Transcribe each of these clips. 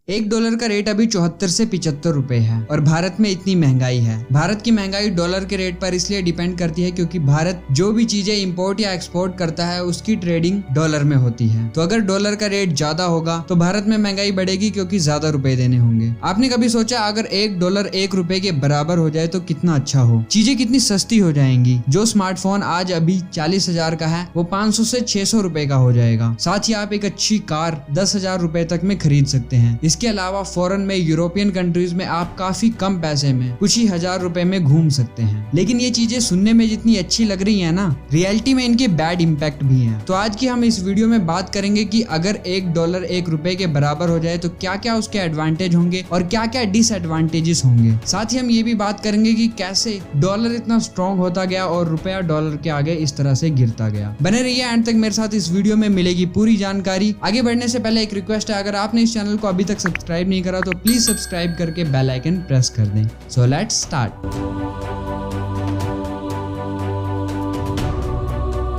एक डॉलर का रेट अभी 74 से 75 रुपए है और भारत में इतनी महंगाई है। भारत की महंगाई डॉलर के रेट पर इसलिए डिपेंड करती है क्योंकि भारत जो भी चीजें इंपोर्ट या एक्सपोर्ट करता है उसकी ट्रेडिंग डॉलर में होती है। तो अगर डॉलर का रेट ज्यादा होगा तो भारत में महंगाई बढ़ेगी क्योंकि ज्यादा रुपए देने होंगे। आपने कभी सोचा अगर एक डॉलर एक रुपए के बराबर हो जाए तो कितना अच्छा हो, चीजें कितनी सस्ती हो जाएंगी। जो स्मार्टफोन आज अभी 40,000 का है वो 500 से 600 रुपए का हो जाएगा। साथ ही आप एक अच्छी कार 10,000 रुपए तक में खरीद सकते हैं। इसके अलावा फॉरेन में यूरोपियन कंट्रीज में आप काफी कम पैसे में कुछ ही हजार रुपए में घूम सकते हैं। लेकिन ये चीजें सुनने में जितनी अच्छी लग रही है ना, रियलिटी में इनके बैड इम्पैक्ट भी हैं। तो आज की हम इस वीडियो में बात करेंगे कि अगर एक डॉलर एक रुपए के बराबर हो जाए तो क्या क्या उसके एडवांटेज होंगे और क्या क्या डिसएडवांटेजेस होंगे। साथ ही हम ये भी बात करेंगे कि कैसे डॉलर इतना स्ट्रॉन्ग होता गया और रुपया डॉलर के आगे इस तरह से गिरता गया। बने रहिए एंड तक मेरे साथ, इस वीडियो में मिलेगी पूरी जानकारी। आगे बढ़ने से पहले एक रिक्वेस्ट है, अगर आपने इस चैनल को अभी तक सब्सक्राइब नहीं करा तो प्लीज सब्सक्राइब करके बेल आइकन प्रेस कर दें। So let's start.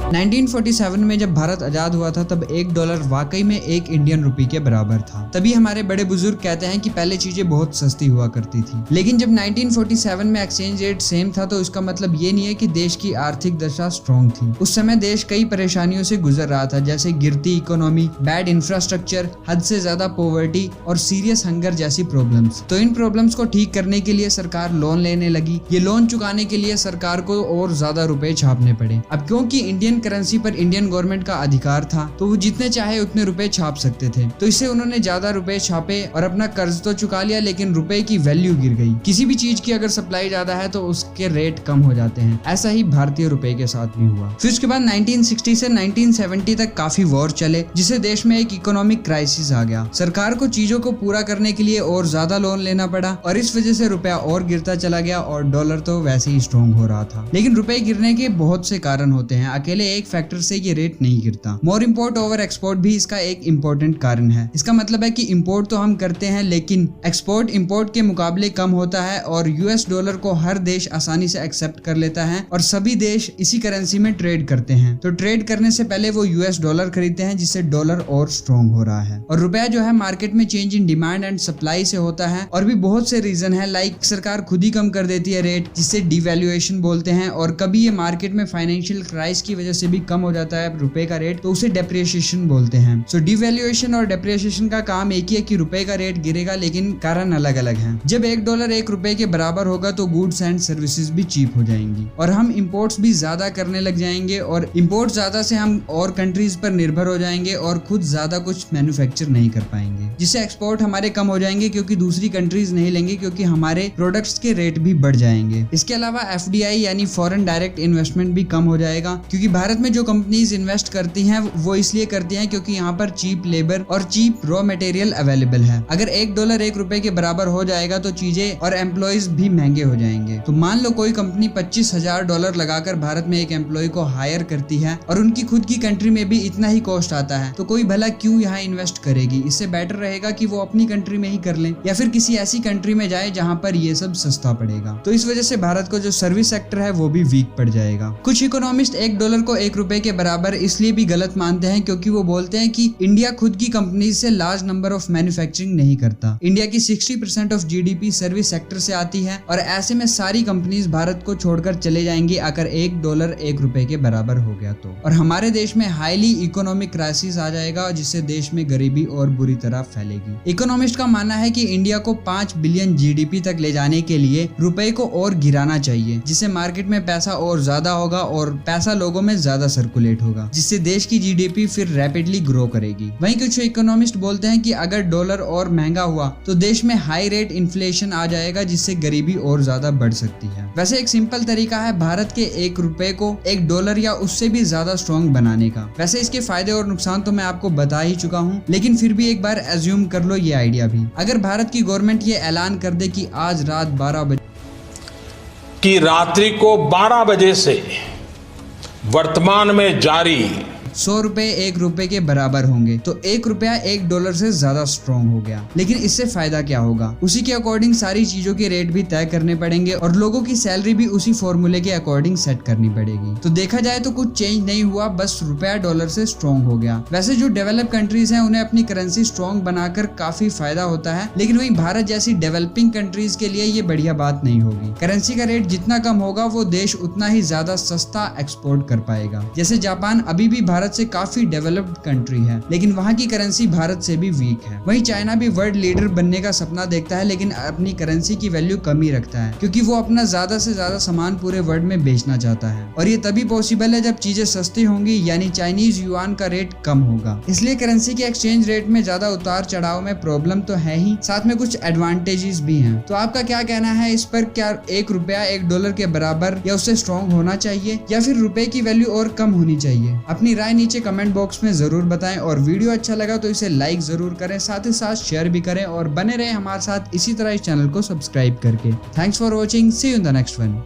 1947 में जब भारत आजाद हुआ था तब एक डॉलर वाकई में एक इंडियन रुपी के बराबर था। तभी हमारे बड़े बुजुर्ग कहते हैं कि पहले चीजें बहुत सस्ती हुआ करती थी। लेकिन जब 1947 में एक्सचेंज रेट सेम था तो इसका मतलब ये नहीं है कि देश की आर्थिक दशा स्ट्रॉन्ग थी। उस समय देश कई परेशानियों से गुजर रहा था, जैसे गिरती इकोनॉमी, बैड इंफ्रास्ट्रक्चर, हद से ज्यादा पॉवर्टी और सीरियस हंगर जैसी प्रॉब्लम्स। तो इन प्रॉब्लम्स को ठीक करने के लिए सरकार लोन लेने लगी। ये लोन चुकाने के लिए सरकार को और ज्यादा रुपए छापने पड़े। अब क्योंकि इंडियन करेंसी पर इंडियन गवर्नमेंट का अधिकार था तो वो जितने चाहे उतने रुपए छाप सकते थे। तो इससे उन्होंने ज्यादा रुपए छापे और अपना कर्ज तो चुका लिया, लेकिन रुपए की वैल्यू गिर गई। किसी भी चीज की अगर सप्लाई ज्यादा है तो उसके रेट कम हो जाते हैं। ऐसा ही भारतीय रुपए के साथ भी हुआ। फिर उसके बाद 1960 से 1970 तक काफी वॉर चले, जिससे देश में एक इकोनॉमिक क्राइसिस आ गया। सरकार को चीजों को पूरा करने के लिए और ज्यादा लोन लेना पड़ा और इस वजह से रुपया और गिरता चला गया और डॉलर तो वैसे ही स्ट्रॉन्ग हो रहा था। लेकिन रुपए गिरने के बहुत से कारण होते हैं, अकेले एक फैक्टर से ये रेट नहीं गिरता। मोर इंपोर्ट ओवर एक्सपोर्ट भी इसका एक इम्पोर्टेंट कारण है। इसका मतलब है कि इंपोर्ट तो हम करते हैं लेकिन एक्सपोर्ट इंपोर्ट के मुकाबले कम होता है और यूएस डॉलर को हर देश आसानी से एक्सेप्ट कर लेता है और सभी देश इसी करेंसी में ट्रेड करते हैं। तो ट्रेड करने से पहले वो यूएस डॉलर खरीदते हैं, जिससे डॉलर और स्ट्रॉन्ग हो रहा है। और रुपया जो है मार्केट में change in demand and supply से होता है और भी बहुत से रीजन है, लाइक सरकार खुद ही कम कर देती है रेट, जिससे डिवैल्यूएशन बोलते हैं। और कभी ये मार्केट में फाइनेंशियल क्राइसिस की वजह से भी कम हो जाता है रुपए का रेट, तो उसे डेप्रिसिएशन बोलते हैं। सो डिवैल्यूएशन और डेप्रिसिएशन का काम एक ही है कि रुपए का रेट गिरेगा, लेकिन कारण अलग अलग हैं। जब एक डॉलर एक रुपए के बराबर होगा तो गुड्स एंड सर्विसेज भी चीप हो जाएंगी और हम इंपोर्ट्स भी ज्यादा करने लग जाएंगे और इंपोर्ट ज्यादा से हम और कंट्रीज पर निर्भर हो जाएंगे और खुद ज्यादा कुछ मैन्युफैक्चर नहीं कर पाएंगे, जिससे एक्सपोर्ट हमारे कम हो जाएंगे क्योंकि दूसरी कंट्रीज नहीं लेंगे, क्योंकि हमारे प्रोडक्ट्स के रेट भी बढ़ जाएंगे। इसके अलावा एफडीआई यानी फॉरेन डायरेक्ट इन्वेस्टमेंट भी कम हो जाएगा, क्योंकि भारत में जो कंपनीज इन्वेस्ट करती हैं वो इसलिए करती हैं क्योंकि यहाँ पर चीप लेबर और चीप रॉ मटेरियल अवेलेबल है। अगर एक डॉलर एक रुपए के बराबर हो जाएगा तो चीजें और एम्प्लॉयज भी महंगे हो जाएंगे। तो मान लो कोई कंपनी $25,000 लगाकर भारत में एक एम्प्लॉय को हायर करती है और उनकी खुद की कंट्री में भी इतना ही कॉस्ट आता है, तो कोई भला क्यों यहाँ इन्वेस्ट करेगी। इससे बेटर रहेगा कि वो अपनी कंट्री में ही कर लें या फिर किसी ऐसी कंट्री में जाए जहाँ पर ये सब सस्ता पड़ेगा। तो इस वजह से भारत को जो सर्विस सेक्टर है वो भी वीक पड़ जाएगा। कुछ इकोनॉमिस्ट एक डॉलर को एक रुपए के बराबर इसलिए भी गलत मानते हैं क्योंकि वो बोलते हैं कि इंडिया खुद की कंपनी से लार्ज नंबर ऑफ मैन्युफैक्चरिंग नहीं करता। इंडिया की 60% ऑफ जीडीपी सर्विस सेक्टर से आती है और ऐसे में सारी कंपनीज भारत को छोड़कर चले जाएंगी अगर एक डॉलर एक रुपए के बराबर हो गया तो। और हमारे देश में हाईली इकोनॉमिक क्राइसिस आ जाएगा, जिससे देश में गरीबी और बुरी तरह फैलेगी। इकोनॉमिस्ट का मानना है कि इंडिया को 5 बिलियन जीडीपी तक ले जाने के लिए रुपए को और गिराना चाहिए, जिससे मार्केट में पैसा और ज्यादा होगा और पैसा लोगों में ज्यादा सर्कुलेट होगा, जिससे देश की जीडीपी फिर रैपिडली ग्रो करेगी। वहीं कुछ इकोनॉमिस्ट बोलते हैं कि अगर डॉलर और महंगा हुआ तो देश में हाई रेट इन्फ्लेशन आ जाएगा, जिससे गरीबी और ज्यादा बढ़ सकती है। वैसे एक सिंपल तरीका है भारत के एक रुपए को एक डॉलर या उससे भी ज्यादा स्ट्रॉन्ग बनाने का। वैसे इसके फायदे और नुकसान तो मैं आपको बता ही चुका हूँ, लेकिन फिर भी एक बार एज्यूम कर लो ये आइडिया भी। अगर भारत की गवर्नमेंट ये ऐलान कर दे कि आज रात 12 बजे कि रात्रि को 12 बजे से वर्तमान में जारी 100 रुपए 1 रुपए के बराबर होंगे, तो 1 रुपया 1 डॉलर से ज्यादा स्ट्रॉन्ग हो गया। लेकिन इससे फायदा क्या होगा? उसी के अकॉर्डिंग सारी चीजों के रेट भी तय करने पड़ेंगे और लोगों की सैलरी भी उसी फॉर्मूले के अकॉर्डिंग सेट करनी पड़ेगी। तो देखा जाए तो कुछ चेंज नहीं हुआ, बस रुपया डॉलर से स्ट्रॉन्ग हो गया। वैसे जो डेवलप कंट्रीज हैं उन्हें अपनी करेंसी स्ट्रॉन्ग बनाकर काफी फायदा होता है, लेकिन वहीं भारत जैसी डेवलपिंग कंट्रीज के लिए ये बढ़िया बात नहीं होगी। करेंसी का रेट जितना कम होगा वो देश उतना ही ज्यादा सस्ता एक्सपोर्ट कर पाएगा। जैसे जापान अभी भी भारत से काफी डेवलप्ड कंट्री है, लेकिन वहाँ की करेंसी भारत से भी वीक है। वहीं चाइना भी वर्ल्ड लीडर बनने का सपना देखता है, लेकिन अपनी करेंसी की वैल्यू कम ही रखता है, क्योंकि वो अपना ज्यादा से ज्यादा सामान पूरे वर्ल्ड में बेचना चाहता है। और ये तभी पॉसिबल है जब चीजें सस्ती होंगी, यानी चाइनीज युआन का रेट कम होगा। इसलिए करेंसी के एक्सचेंज रेट में ज्यादा उतार चढ़ाव में प्रॉब्लम तो है ही, साथ में कुछ एडवांटेजेस भी हैं। तो आपका क्या कहना है इस पर? क्या 1 रुपया 1 डॉलर के बराबर या उससे स्ट्रॉन्ग होना चाहिए, या फिर रुपए की वैल्यू और कम होनी चाहिए? अपनी राय नीचे कमेंट बॉक्स में जरूर बताएं, और वीडियो अच्छा लगा तो इसे लाइक जरूर करें, साथ ही साथ शेयर भी करें, और बने रहे हमारे साथ इसी तरह इस चैनल को सब्सक्राइब करके। Thanks for watching, see you in the next one.